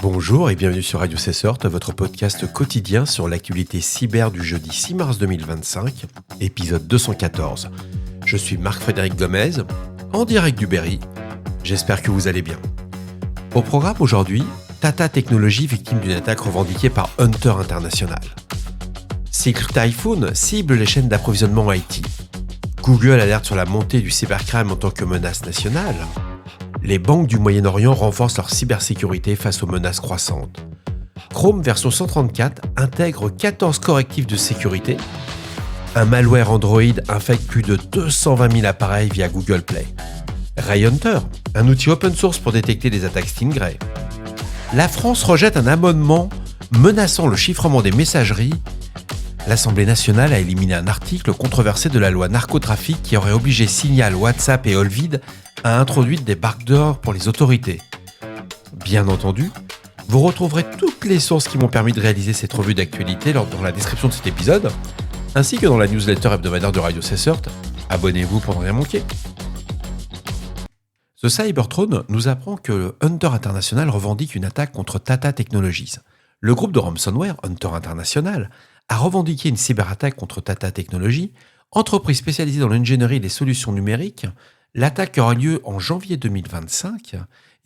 Bonjour et bienvenue sur Radio Cessort, votre podcast quotidien sur l'actualité cyber du jeudi 6 mars 2025, épisode 214. Je suis Marc-Frédéric Gomez, en direct du Berry. J'espère que vous allez bien. Au programme aujourd'hui, Tata Technologies victime d'une attaque revendiquée par Hunter International. Cycle Typhoon cible les chaînes d'approvisionnement IT. Google alerte sur la montée du cybercrime en tant que menace nationale. Les banques du Moyen-Orient renforcent leur cybersécurité face aux menaces croissantes. Chrome version 134 intègre 14 correctifs de sécurité. Un malware Android infecte plus de 220 000 appareils via Google Play. Ray Hunter, un outil open source pour détecter les attaques Stingray. La France rejette un amendement menaçant le chiffrement des messageries. L'Assemblée nationale a éliminé un article controversé de la loi narcotrafic qui aurait obligé Signal, WhatsApp et Olvid à introduire des backdoors pour les autorités. Bien entendu, vous retrouverez toutes les sources qui m'ont permis de réaliser cette revue d'actualité dans la description de cet épisode, ainsi que dans la newsletter hebdomadaire de Radio Cessort. Abonnez-vous pour ne rien manquer. The Cyberthrone nous apprend que Hunter International revendique une attaque contre Tata Technologies. Le groupe de ransomware Hunter International a revendiqué une cyberattaque contre Tata Technologies, entreprise spécialisée dans l'ingénierie et les solutions numériques. L'attaque aura lieu en janvier 2025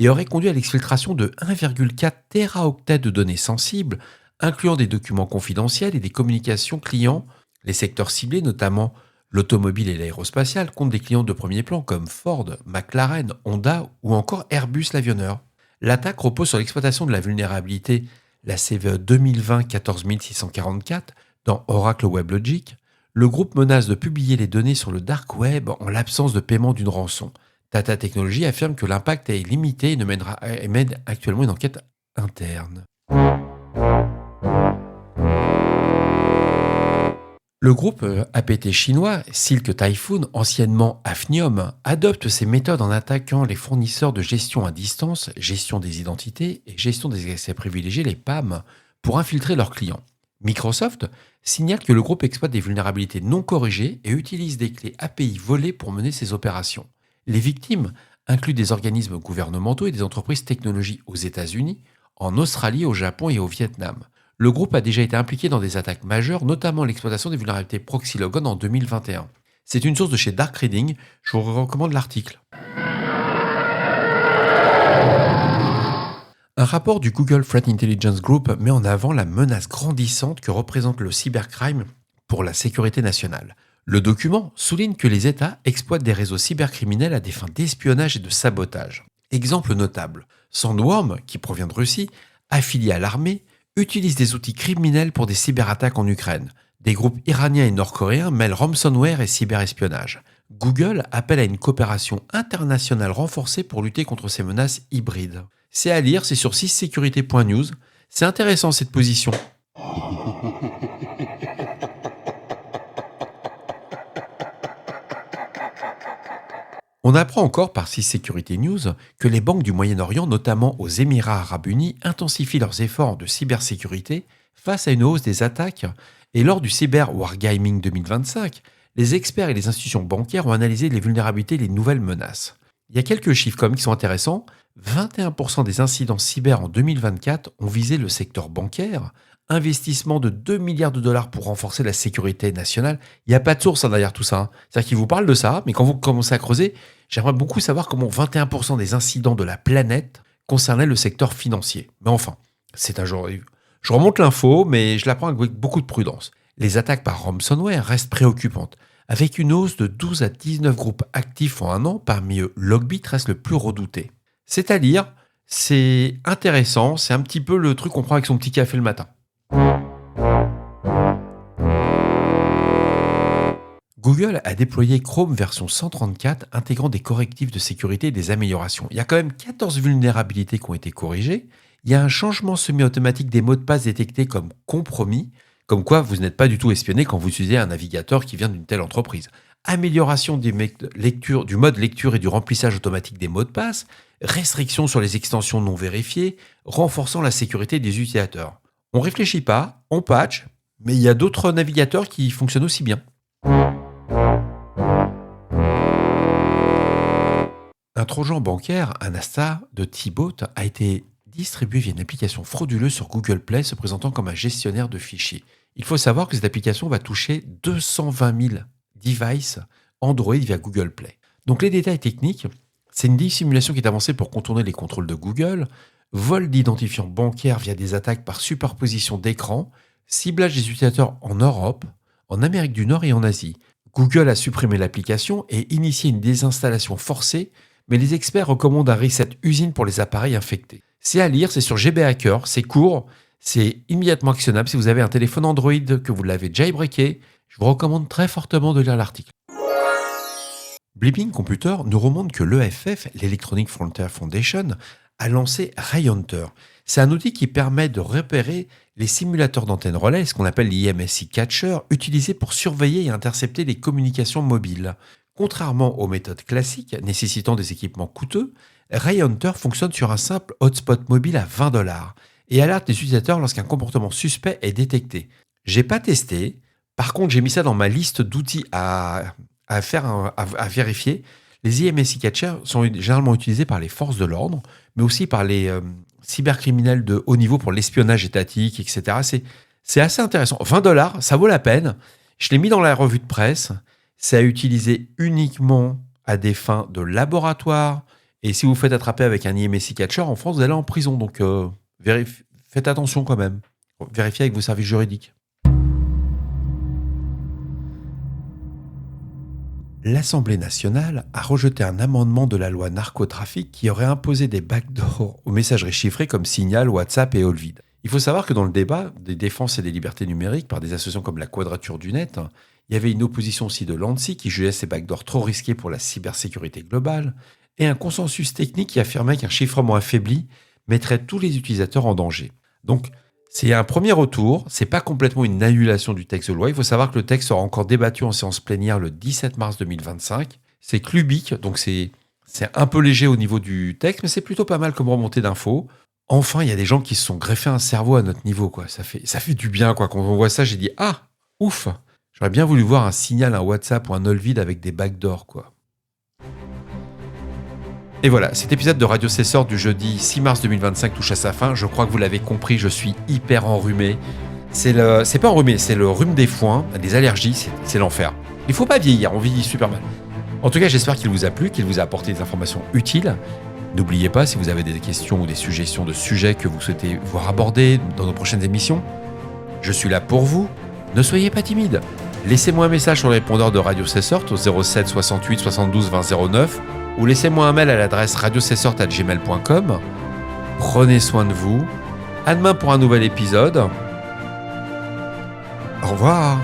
et aurait conduit à l'exfiltration de 1,4 téraoctets de données sensibles, incluant des documents confidentiels et des communications clients. Les secteurs ciblés, notamment l'automobile et l'aérospatial, comptent des clients de premier plan comme Ford, McLaren, Honda ou encore Airbus l'avionneur. L'attaque repose sur l'exploitation de la vulnérabilité, la CVE 2020-14644, dans Oracle WebLogic. Le groupe menace de publier les données sur le dark web en l'absence de paiement d'une rançon. Tata Technologies affirme que l'impact est limité et mène actuellement une enquête interne. Le groupe APT chinois, Silk Typhoon, anciennement Hafnium, adopte ces méthodes en attaquant les fournisseurs de gestion à distance, gestion des identités et gestion des accès privilégiés, les PAM, pour infiltrer leurs clients. Microsoft signale que le groupe exploite des vulnérabilités non corrigées et utilise des clés API volées pour mener ses opérations. Les victimes incluent des organismes gouvernementaux et des entreprises technologiques aux États-Unis, en Australie, au Japon et au Vietnam. Le groupe a déjà été impliqué dans des attaques majeures, notamment l'exploitation des vulnérabilités ProxyLogon en 2021. C'est une source de chez Dark Reading, je vous recommande l'article. Un rapport du Google Threat Intelligence Group met en avant la menace grandissante que représente le cybercrime pour la sécurité nationale. Le document souligne que les États exploitent des réseaux cybercriminels à des fins d'espionnage et de sabotage. Exemple notable, Sandworm, qui provient de Russie, affilié à l'armée, utilise des outils criminels pour des cyberattaques en Ukraine. Des groupes iraniens et nord-coréens mêlent ransomware et cyberespionnage. Google appelle à une coopération internationale renforcée pour lutter contre ces menaces hybrides. C'est à lire, c'est sur 6sécurité.news. C'est intéressant cette position. On apprend encore par 6sécurité News que les banques du Moyen-Orient, notamment aux Émirats arabes unis, intensifient leurs efforts de cybersécurité face à une hausse des attaques. Et lors du Cyber Wargaming 2025, les experts et les institutions bancaires ont analysé les vulnérabilités et les nouvelles menaces. Il y a quelques chiffres qui sont intéressants. 21% des incidents cyber en 2024 ont visé le secteur bancaire. Investissement de 2 milliards de dollars pour renforcer la sécurité nationale. Il n'y a pas de source derrière tout ça. C'est-à-dire qu'ils vous parlent de ça, mais quand vous commencez à creuser, j'aimerais beaucoup savoir comment 21% des incidents de la planète concernaient le secteur financier. Mais enfin, c'est un jour. Je remonte l'info, mais je la prends avec beaucoup de prudence. Les attaques par ransomware restent préoccupantes, avec une hausse de 12 à 19 groupes actifs en un an. Parmi eux, Logbit reste le plus redouté. C'est-à-dire, c'est intéressant, c'est un petit peu le truc qu'on prend avec son petit café le matin. Google a déployé Chrome version 134 intégrant des correctifs de sécurité et des améliorations. Il y a quand même 14 vulnérabilités qui ont été corrigées. Il y a un changement semi-automatique des mots de passe détectés comme compromis, comme quoi vous n'êtes pas du tout espionné quand vous utilisez un navigateur qui vient d'une telle entreprise. Amélioration du mode lecture et du remplissage automatique des mots de passe, restriction sur les extensions non vérifiées, renforçant la sécurité des utilisateurs. On ne réfléchit pas, on patch, mais il y a d'autres navigateurs qui fonctionnent aussi bien. Un trojan bancaire, Anasta de T-Bot, a été distribué via une application frauduleuse sur Google Play se présentant comme un gestionnaire de fichiers. Il faut savoir que cette application va toucher 220 000 devices Android via Google Play. Donc les détails techniques, c'est une dissimulation qui est avancée pour contourner les contrôles de Google, vol d'identifiants bancaires via des attaques par superposition d'écran, ciblage des utilisateurs en Europe, en Amérique du Nord et en Asie. Google a supprimé l'application et initié une désinstallation forcée, mais les experts recommandent un reset usine pour les appareils infectés. C'est à lire, c'est sur GB Hacker, c'est court, c'est immédiatement actionnable. Si vous avez un téléphone Android que vous l'avez jailbreaké, je vous recommande très fortement de lire l'article. Blipping Computer nous remonte que l'EFF, l'Electronic Frontier Foundation, a lancé Ray Hunter. C'est un outil qui permet de repérer les simulateurs d'antennes relais, ce qu'on appelle l'IMSI Catcher, utilisés pour surveiller et intercepter les communications mobiles. Contrairement aux méthodes classiques nécessitant des équipements coûteux, Ray Hunter fonctionne sur un simple hotspot mobile à $20 et alerte les utilisateurs lorsqu'un comportement suspect est détecté. J'ai pas testé, par contre j'ai mis ça dans ma liste d'outils à vérifier. Les IMSI Catcher sont généralement utilisés par les forces de l'ordre, mais aussi par les cybercriminels de haut niveau pour l'espionnage étatique, etc. C'est assez intéressant. $20, ça vaut la peine. Je l'ai mis dans la revue de presse. C'est à utiliser uniquement à des fins de laboratoire. Et si vous faites attraper avec un IMSI Catcher, en France, vous allez en prison. Donc, faites attention quand même. Vérifiez avec vos services juridiques. L'Assemblée nationale a rejeté un amendement de la loi narcotrafic qui aurait imposé des backdoors aux messageries chiffrées comme Signal, WhatsApp et Allvid. Il faut savoir que dans le débat des défenses et des libertés numériques par des associations comme la Quadrature du Net, il y avait une opposition aussi de l'ANSSI qui jugeait ces backdoors trop risqués pour la cybersécurité globale et un consensus technique qui affirmait qu'un chiffrement affaibli mettrait tous les utilisateurs en danger. Donc, c'est un premier retour, c'est pas complètement une annulation du texte de loi. Il faut savoir que le texte sera encore débattu en séance plénière le 17 mars 2025. C'est clubique, donc c'est un peu léger au niveau du texte, mais c'est plutôt pas mal comme remontée d'infos. Enfin, il y a des gens qui se sont greffés un cerveau à notre niveau, quoi. Ça fait du bien, quoi. Quand on voit ça, j'ai dit « Ah, ouf !» J'aurais bien voulu voir un Signal, un WhatsApp ou un Allvid avec des backdoors, quoi. Et voilà, cet épisode de Radio Cesseur du jeudi 6 mars 2025 touche à sa fin. Je crois que vous l'avez compris, je suis hyper enrhumé. C'est pas enrhumé, c'est le rhume des foins, des allergies, c'est l'enfer. Il faut pas vieillir, on vieillit super mal. En tout cas, j'espère qu'il vous a plu, qu'il vous a apporté des informations utiles. N'oubliez pas, si vous avez des questions ou des suggestions de sujets que vous souhaitez voir abordés dans nos prochaines émissions, je suis là pour vous. Ne soyez pas timide. Laissez-moi un message sur le répondeur de Radio Cesseur au 07 68 72 20 09 ou laissez-moi un mail à l'adresse radiocesseur@gmail.com. Prenez soin de vous. À demain pour un nouvel épisode. Au revoir.